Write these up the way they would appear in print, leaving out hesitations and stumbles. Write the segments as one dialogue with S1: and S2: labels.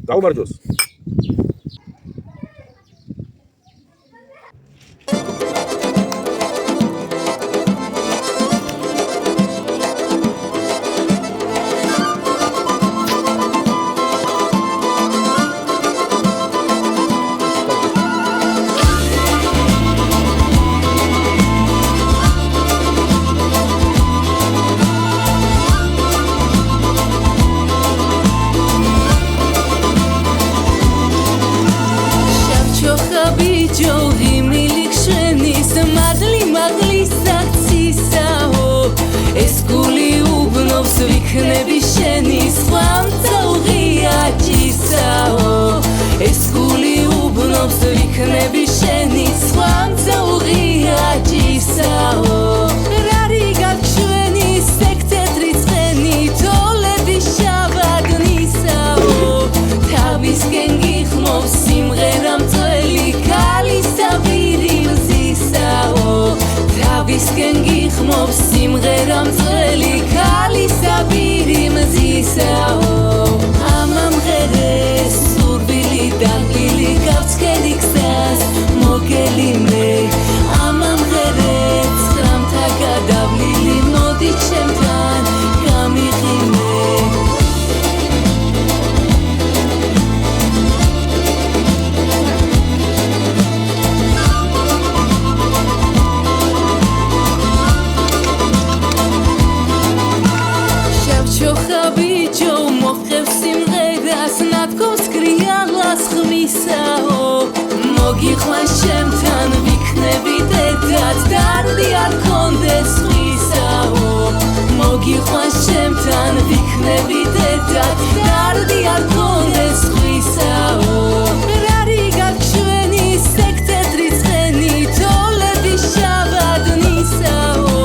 S1: გაუმარჯოს.
S2: ვიქნები შენი სხვა მწუღია ჭისაო ეს გული უბნობს ვიქნები შენი სხვა მწუღია ჭისაო რარი გაჩვენი სექტეთრი ცხენი თოლები შავადნისაო თავისკენ გიხმობს სიმღერა მწველი ქალისა ვირი მზისაო თავისკენ გიხმობს სიმღერა მწველი ქალისა ვირი მზისაო ამამღერეს სურვილი დაგლილი გავცხელი გზას მოგელი მე ამამღერეს ცხრამთა გადავლილი მოდი ჩემთან გამიღიმე მოგიყვანს ჩემთან ვიქნები დედად დარდი არ კონდეს სხვისაო მოგიყვანს ჩემთან ვიქნები დედად დარდი არ კონდეს სხვისაო რარი გაჩვენი სექტეთრი ცხენი თოლები შავადნისაო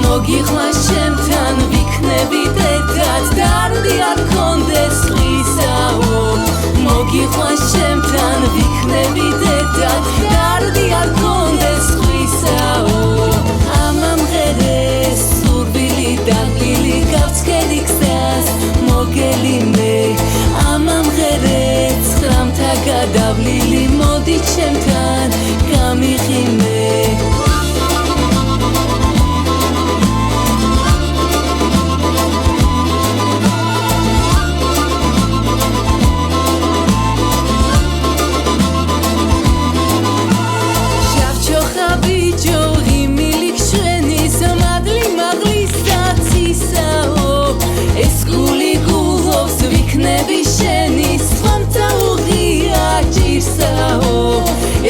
S2: მოგიყვანს ჩემთან ვიქნები დედად დარდი არ კონდეს სხვისაო მოგიყვანს ჩემთან ვიქნები დედად დარდი არ კონდეს სხვისაო ამამღერეს სურვილი დაგლილი გავცხელი გზას მოგელი მე ამამღერეს ცხრამთა გადავლილი მოდი ჩემთან გამიღიმე ვიქნები შენი სხვა მწუღია ჭირსაო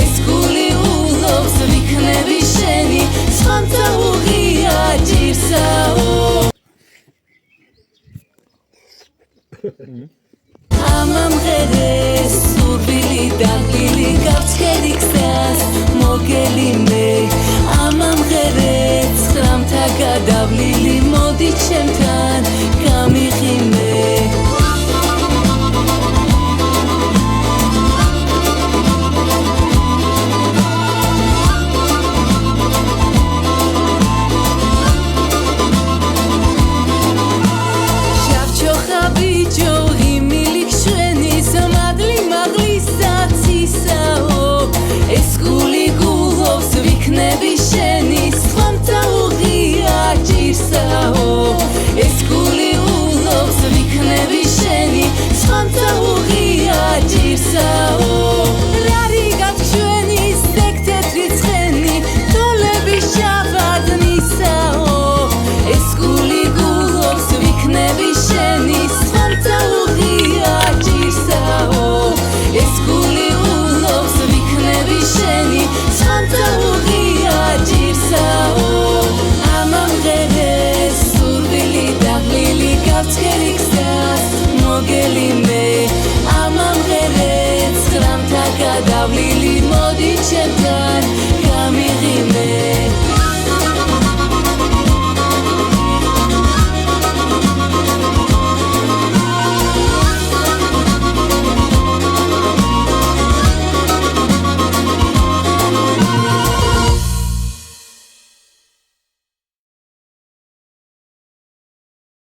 S2: ეს გული ულობს ვიქნები შენი სხვა მწუღია ჭირსაო ამამღერეს სურვილი დაგლილი გავცხელი გზას მოგელი მე ამამღერეს ცხრამთა გადავლილი მოდი ჩემთან გამიღიმე ვიქნები შენი სხვა მწუღია ჭირსაო ეს გული ულობს ვიქნები შენი სხვა მწუღია ჭირსაო რარი გაჩვენი სექტეთრი ცხენი თოლები შავადნისაო ეს გული ულობს ვიქნები შენი სხვა მწუღია ჭირსაო ეს გული ულობს ვიქნები შენი სხვა მწუღია ჭირსაო ამამღერეს სურვილი დაღლილი გავცხელი გზას მოგელი მე ამამღერეს ცხრამთა გადავლილი მოდი ჩემთან